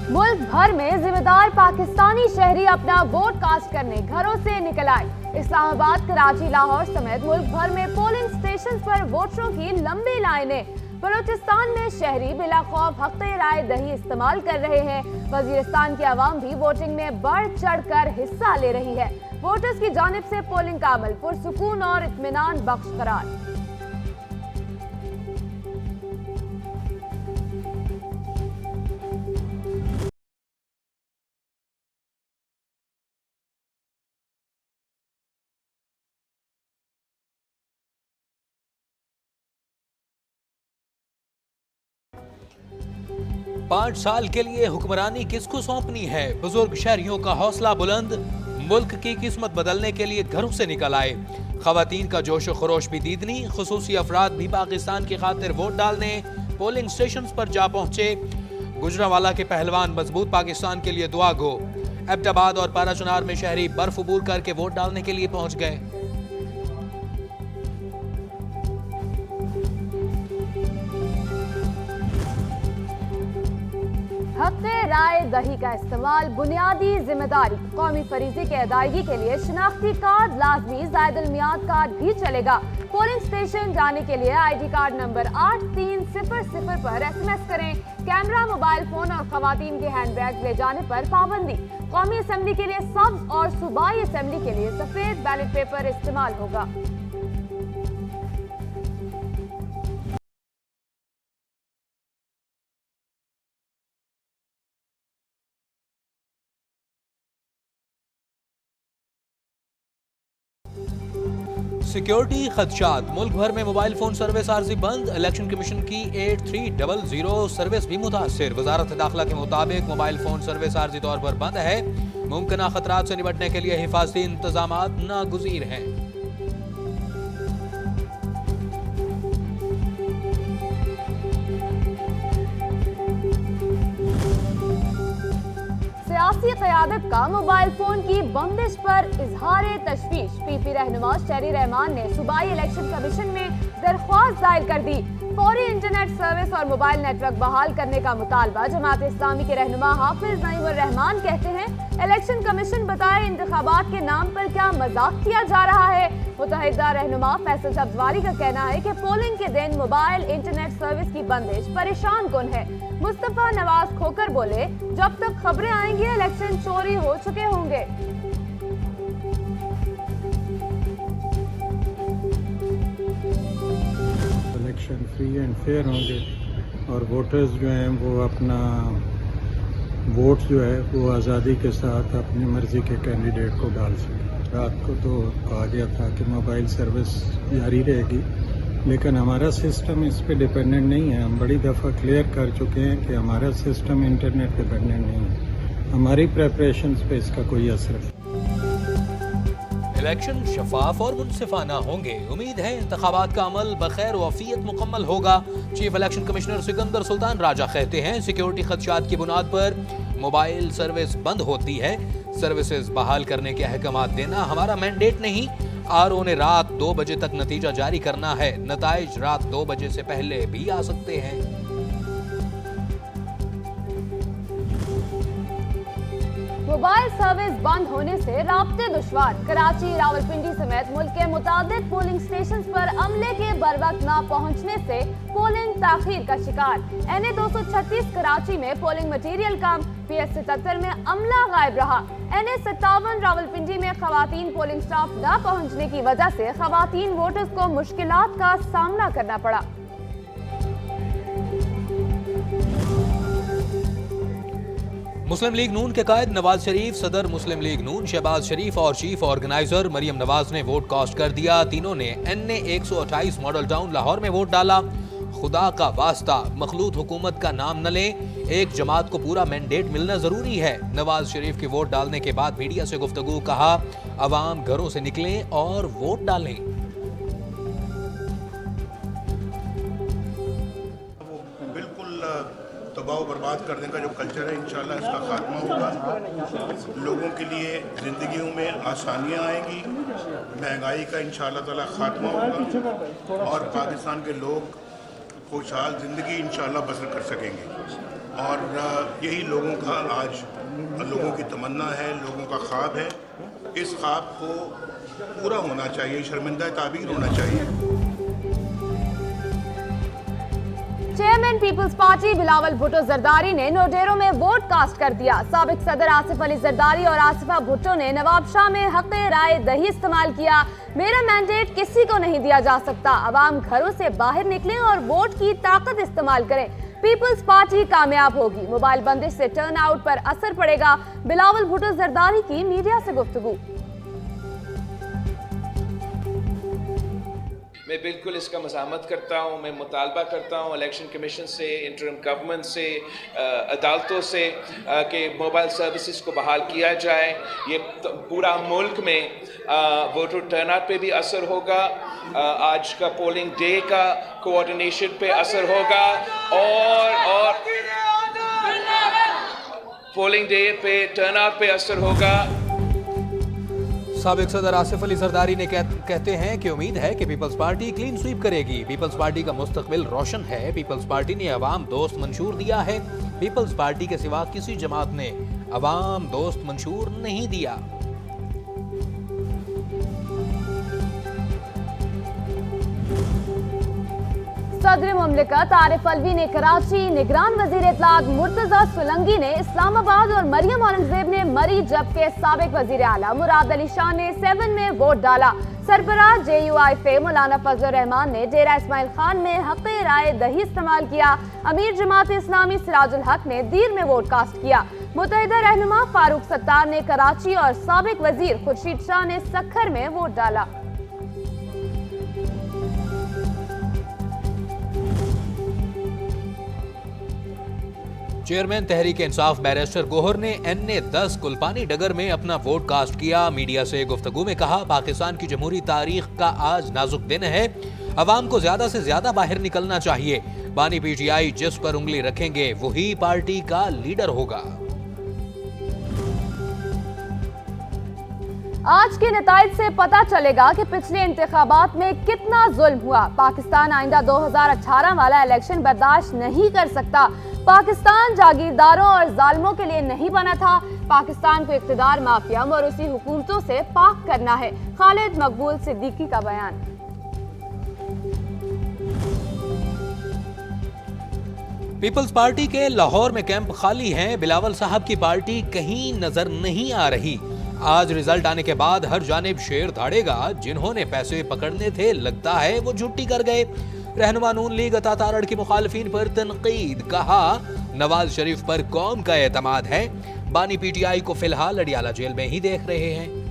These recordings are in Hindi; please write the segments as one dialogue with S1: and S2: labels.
S1: मुल्क भर में जिम्मेदार पाकिस्तानी शहरी अपना वोट कास्ट करने घरों से निकल आए। इस्लामाबाद, कराची, लाहौर समेत मुल्क भर में पोलिंग स्टेशन पर वोटरों की लंबी लाइनें। बलूचिस्तान में शहरी बिला खौफ हक़ राय दही इस्तेमाल कर रहे हैं। वजीरिस्तान की आवाम भी वोटिंग में बढ़ चढ़ कर हिस्सा ले रही है। वोटर्स की जानिब से पोलिंग का अमल पुरसुकून और इत्मीनान बख्श करार।
S2: 5 साल के लिए हुक्मरानी किसको सौंपनी है? बुजुर्ग शहरियों का हौसला बुलंद, मुल्क की किस्मत बदलने के लिए घरों से निकल आए। खवातीन का जोश खरोश भी दीदनी, खुसूसी अफराद भी पाकिस्तान की खातिर वोट डालने पोलिंग स्टेशन पर जा पहुंचे। गुजरावाला के पहलवान मजबूत पाकिस्तान के लिए दुआ गो। एबटाबाद और पाराचुनार में शहरी बर्फ अबूर करके वोट डालने के लिए पहुंच गए।
S1: हक़ राय दही का इस्तेमाल बुनियादी जिम्मेदारी। कौमी फरीजे की अदायगी के लिए शिनाख्ती कार्ड लाजमी, ज़ायदुल मियाद कार्ड भी चलेगा। पोलिंग स्टेशन जाने के लिए ID कार्ड नंबर 8300 पर SMS करें। कैमरा, मोबाइल फोन और खवातीन के हैंड बैग ले जाने पर पाबंदी। कौमी असेंबली के लिए सब्ज और सूबाई असेंबली के लिए सफेद बैलेट पेपर इस्तेमाल होगा।
S2: सिक्योरिटी खदशात, मुल्क भर में मोबाइल फोन सर्विस आर्जी बंद। इलेक्शन कमीशन की 8300 सर्विस भी मुतासिर। वजारत दाखिला के मुताबिक मोबाइल फोन सर्विस आर्जी तौर पर बंद है। मुमकिन खतरात से निपटने के लिए हिफाजती इंतजाम नागुज़ीर हैं।
S1: सियासी क़यादत का मोबाइल फोन की बंदिश पर इजहार तशवीश। PP रहनुमा शहरी रहमान ने सूबाई इलेक्शन कमीशन में दरख्वास्त दायर कर दी। फौरी इंटरनेट सर्विस और मोबाइल नेटवर्क बहाल करने का मुतालबा। जमात इस्लामी के रहनुमा हाफिज नईमुर रहमान कहते हैं, इलेक्शन कमीशन बताए इंतखाबात के नाम पर क्या मजाक किया जा रहा है। मुतहदा रहनुमा फैसल सब्जवारी का कहना है कि पोलिंग के दिन मोबाइल इंटरनेट सर्विस की बंदिश परेशान कुन है। मुस्तफा नवाज खोकर बोले, जब तक खबरें आएंगी इलेक्शन चोरी हो चुके होंगे।
S3: इलेक्शन फ्री एंड फेयर होंगे और वोटर्स जो हैं वो अपना वोट जो है वो आज़ादी के साथ अपनी मर्जी के कैंडिडेट को डाल सकें। रात को तो कहा गया था कि मोबाइल सर्विस जारी रहेगी, लेकिन हमारा सिस्टम इस पे डिपेंडेंट नहीं है। हम बड़ी दफ़ा क्लियर कर चुके हैं कि हमारा सिस्टम इंटरनेट डिपेंडेंट नहीं है। हमारी प्रेपरेशंस पे इसका कोई असर नहीं।
S2: इलेक्शन शफाफ और मुनसिफाना होंगे। उम्मीद है इंतखाबात का अमल बखैर वफियत मुकम्मल होगा। Chief election commissioner Sikandar Sultan Raja कहते हैं, सिक्योरिटी खदशात की बुनियाद पर मोबाइल सर्विस बंद होती है। सर्विसेज बहाल करने के अहकाम देना हमारा मैंडेट नहीं। RO ने रात 2 बजे तक नतीजा जारी करना है। नताइज रात 2 बजे से पहले भी आ सकते हैं।
S1: मोबाइल सर्विस बंद होने से राब्ते दुश्वार। कराची, रावलपिंडी समेत मुल्क के मुताबिक पोलिंग स्टेशन पर अमले के बरवक्त न पहुंचने से पोलिंग ताखीर का शिकार। NA 236 कराची में पोलिंग मटीरियल कम। PS 77 में अमला गायब रहा। NA 57 रावलपिंडी में खवातीन पोलिंग स्टाफ न पहुंचने की वजह से खवातीन वोटर्स को मुश्किलात का सामना करना पड़ा।
S2: मुस्लिम लीग नून के कायद नवाज शरीफ, सदर मुस्लिम लीग नून शहबाज शरीफ और चीफ ऑर्गेनाइजर मरियम नवाज ने वोट कास्ट कर दिया। तीनों ने NA 128 मॉडल टाउन लाहौर में वोट डाला। खुदा का वास्ता, मखलूत हुकूमत का नाम न लें। एक जमात को पूरा मैंडेट मिलना जरूरी है। नवाज शरीफ के वोट डालने के बाद मीडिया से गुफ्तगू, कहा, अवाम घरों से निकलें और वोट डालें।
S4: तबाह बर्बाद करने का जो कल्चर है, इंशाल्लाह इसका खात्मा होगा। लोगों के लिए ज़िंदगियों में आसानियाँ आएंगी, महंगाई का इंशाल्लाह ताला खात्मा होगा और पाकिस्तान के लोग खुशहाल ज़िंदगी इंशाल्लाह बसर कर सकेंगे। और यही लोगों का आज लोगों की तमन्ना है, लोगों का ख्वाब है। इस ख्वाब को पूरा होना चाहिए, शर्मिंदा ताबीर होना चाहिए।
S1: Chairman People's party Bilawal Bhutto Zardari ने नोडेरो में वोट कास्ट कर दिया। साबिक सदर आसिफ अली जरदारी और आसिफा भुट्टो ने नवाब शाह में हक़े राय दही इस्तेमाल किया। मेरा मैंडेट किसी को नहीं दिया जा सकता, अवाम घरों से बाहर निकलें और वोट की ताकत इस्तेमाल करें, पीपल्स पार्टी कामयाब होगी। मोबाइल बंदिश से टर्न आउट पर असर पड़ेगा, बिलावल भुट्टो जरदारी की मीडिया से गुफ्तगू।
S5: मैं बिल्कुल इसका मज़ामत करता हूँ। मैं मुतालबा करता हूँ इलेक्शन कमीशन से, इंटरिम गवर्नमेंट से, अदालतों से कि मोबाइल सर्विसेज को बहाल किया जाए। ये पूरा मुल्क में वोटर टर्नआउट पे भी असर होगा, आज का पोलिंग डे का कोऑर्डिनेशन पे असर होगा और पोलिंग डे पे टर्नआउट पे असर होगा।
S2: साबिक सदर आसिफ अली जरदारी ने कहते हैं कि उम्मीद है कि पीपल्स पार्टी क्लीन स्वीप करेगी। पीपल्स पार्टी का मुस्तकबिल रोशन है। पीपल्स पार्टी ने अवाम दोस्त मंशूर दिया है। पीपल्स पार्टी के सिवा किसी जमात ने अवाम दोस्त मंशूर नहीं दिया।
S1: सदर मुमलिकत आरिफ अलवी ने कराची, निगरान वजीर इत्तलात मुर्तजा सुलंगी ने इस्लामाबाद और मरियम औरंगजेब ने मरी, जबकि साबिक वजीर आला मुराद अली शाह ने 7 में वोट डाला। सरबराह JUI मौलाना फजल रहमान ने डेरा इस्माइल खान में हक़े राय दही इस्तेमाल किया। अमीर जमात इस्लामी सिराजुल हक ने दीर में वोट कास्ट किया। मुतहिदा रहनुमा फारूक सत्तार ने कराची और साबिक वजीर खुर्शीद शाह ने सक्खर में वोट डाला।
S2: चेयरमैन तहरीक इंसाफ बैरिस्टर गोहर ने NA-10 कुलपानी डगर में अपना वोट कास्ट किया। मीडिया से गुफ्तगू में कहा, पाकिस्तान की जमहूरी तारीख का आज नाजुक दिन है, अवाम को ज्यादा से ज्यादा बाहर निकलना चाहिए। बानी PTI जिस पर उंगली रखेंगे वही पार्टी का लीडर होगा।
S1: आज के नताइज से पता चलेगा कि पिछले इंतखाबात में कितना जुल्म हुआ। पाकिस्तान आइंदा 2018 वाला इलेक्शन बर्दाश्त नहीं कर सकता। पाकिस्तान जागीरदारों और जालिमों के लिए नहीं बना था। पाकिस्तान को इख्तिदार, माफिया, मरूसी हुकूमतों से पाक करना है। खालिद मकबूल सिद्दीकी का बयान।
S2: पीपल्स पार्टी के लाहौर में कैंप खाली हैं। बिलावल साहब की पार्टी कहीं नजर नहीं आ रही। आज रिजल्ट आने के बाद हर जानिब शेर धाड़ेगा। जिन्होंने पैसे पकड़ने थे लगता है वो छुट्टी कर गए। रहनुमा नून लीग अता तारड़ की मुखालिफिन पर तनकीद, कहा नवाज शरीफ पर कौम का एतमाद है। बानी PTI को फिलहाल अडियाला जेल में ही देख रहे हैं।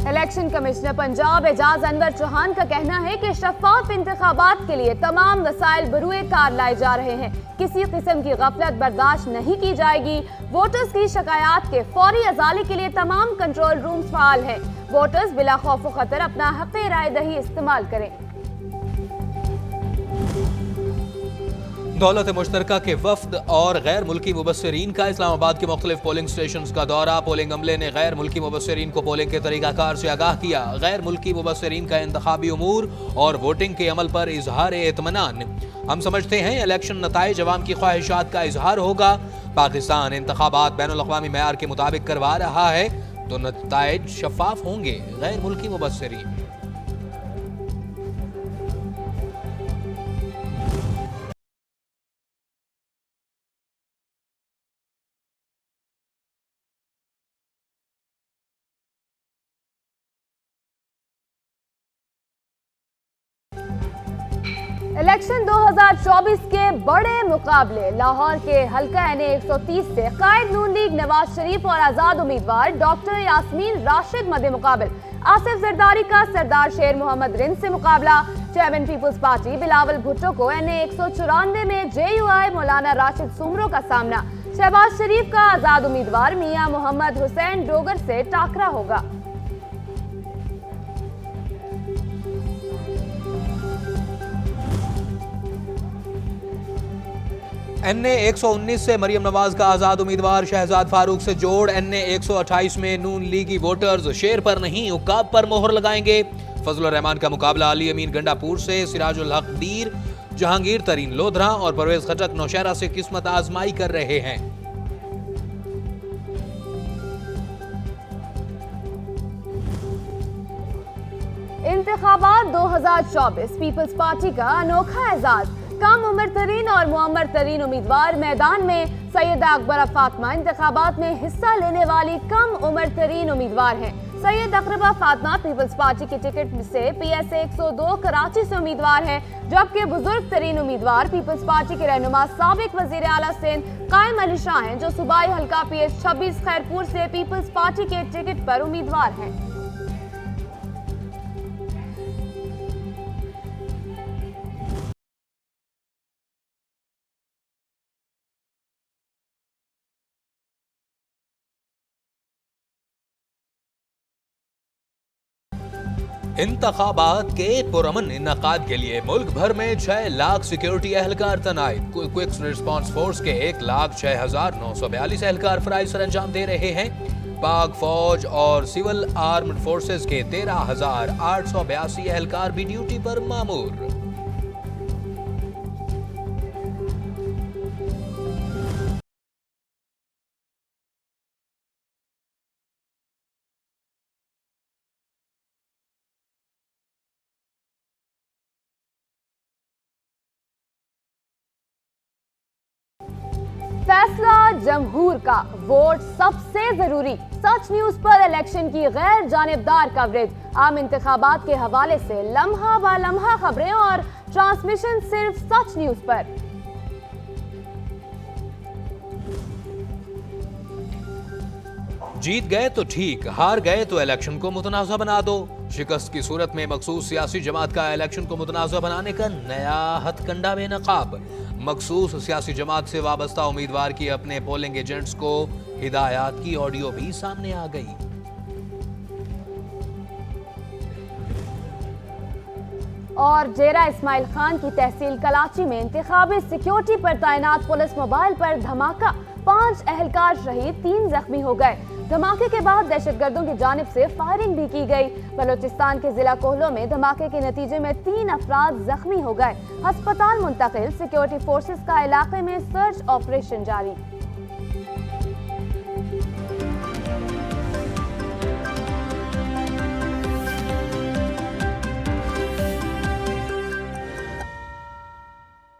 S1: इलेक्शन कमिश्नर पंजाब एजाज अनवर चौहान का कहना है कि शफाफ इंतखाबात के लिए तमाम वसाइल बरूए कार लाए जा रहे हैं। किसी किस्म की गफलत बर्दाश्त नहीं की जाएगी। वोटर्स की शिकायत के फौरी अजाले के लिए तमाम कंट्रोल रूम्स फाल हैं। वोटर्स बिला खौफ व खतर अपना हक़े राय दही इस्तेमाल करें।
S2: दौलत मुश्तरका के वफ्द और गैर मुल्की मुबस्सिरीन का इस्लामाबाद के मुख्तलिफ पोलिंग स्टेशन का दौरा। पोलिंग अमले ने गैर मुल्की मुबस्सिरीन को पोलिंग के तरीकाकार से आगाह किया। गैर मुल्की मुबस्सिरीन का इंतखाबी उमूर और वोटिंग के अमल पर इजहार इत्मीनान। हम समझते हैं इलेक्शन नताइज अवाम की ख्वाहिशात का इजहार होगा। पाकिस्तान इंतखाबात बैनुल अक़वामी मेयार के मुताबिक करवा रहा है तो नताइज शफाफ होंगे। गैर मुल्की मुबस्सिरीन
S1: इलेक्शन 2024 के बड़े मुकाबले लाहौर के हल्का NA-130 से कायद नून लीग नवाज शरीफ और आजाद उम्मीदवार डॉक्टर यास्मीन राशिद मद्दे मुकाबल। आसिफ जरदारी का सरदार शेर मोहम्मद रिंद से मुकाबला। Chairman People's party Bilawal Bhutto को NA-194 में JUI मौलाना राशिद सुमरो का सामना। शहबाज शरीफ का आजाद उम्मीदवार मियां मोहम्मद हुसैन डोगर से टाकरा होगा।
S2: NA-119 से मरियम नवाज का आजाद उम्मीदवार शहजाद फारूक से जोड़। NA-128 में नून लीगी वोटर्स शेर पर नहीं उकाब पर मोहर लगाएंगे। फजल रहमान का मुकाबला अली अमीन गंडापुर से। सिराजुल हक दीर जहांगीर तरीन लोधरा और परवेज खटक नौशहरा से किस्मत आजमाई कर रहे हैं।
S1: इंतखाबात 2024 पीपल्स पार्टी का अनोखा एजाज। कम उम्र तरीन और मुअम्मर तरीन उम्मीदवार मैदान में। सैयदा अकबरा फातिमा इंतखाबात में हिस्सा लेने वाली कम उम्र तरीन उम्मीदवार हैं। सैयद अकबरा फातिमा पीपल्स पार्टी की टिकट से PSA 102 कराची से उम्मीदवार हैं, जबकि बुजुर्ग तरीन उम्मीदवार पीपल्स पार्टी के रहनुमा साबिक वजीर आला सिंध कायम अली शाह हैं, जो सूबाई हल्का PH 26 खैरपुर से पीपल्स पार्टी के टिकट पर उम्मीदवार हैं।
S2: इंतखाबात के पुरअमन इन्नेकाद के लिए मुल्क भर में 6 लाख सिक्योरिटी एहलकार तैनात। क्विक रिस्पांस फोर्स के 1,06,942 एहलकार फराइज सर अंजाम दे रहे हैं। पाक फौज और सिविल आर्म्ड फोर्सेस के 13,882 एहलकार भी ड्यूटी पर मामूर।
S1: फैसला जमहूर का, वोट सबसे जरूरी। सच न्यूज पर इलेक्शन की गैर जानिबदार कवरेज। आम इंतखाबात के हवाले से लम्हा ब लम्हा खबरें और ट्रांसमिशन सिर्फ सच न्यूज पर।
S2: जीत गए तो ठीक, हार गए तो इलेक्शन को मुतनाज़ा बना दो। शिकस्त की सूरत में मखसूस सियासी जमात का इलेक्शन को मुतनाज़ा बनाने का नया हथकंडा बेनकाब। मखसूस सियासी जमात से वाबस्ता उम्मीदवार की अपने पोलिंग एजेंट्स को हिदायत की ऑडियो भी सामने आ गई।
S1: और जेरा इस्माइल खान की तहसील कराची में इंतखाबी सिक्योरिटी पर तैनात पुलिस मोबाइल पर धमाका। 5 एहलकार शहीद, 3 जख्मी हो गए। धमाके के बाद दहशतगर्दों की जानिब से फायरिंग भी की गई। बलोचिस्तान के जिला कोहलो में धमाके के नतीजे में 3 अफराद जख्मी हो गए। अस्पताल मुंतकिल। सिक्योरिटी फोर्सेस का इलाके में सर्च ऑपरेशन जारी।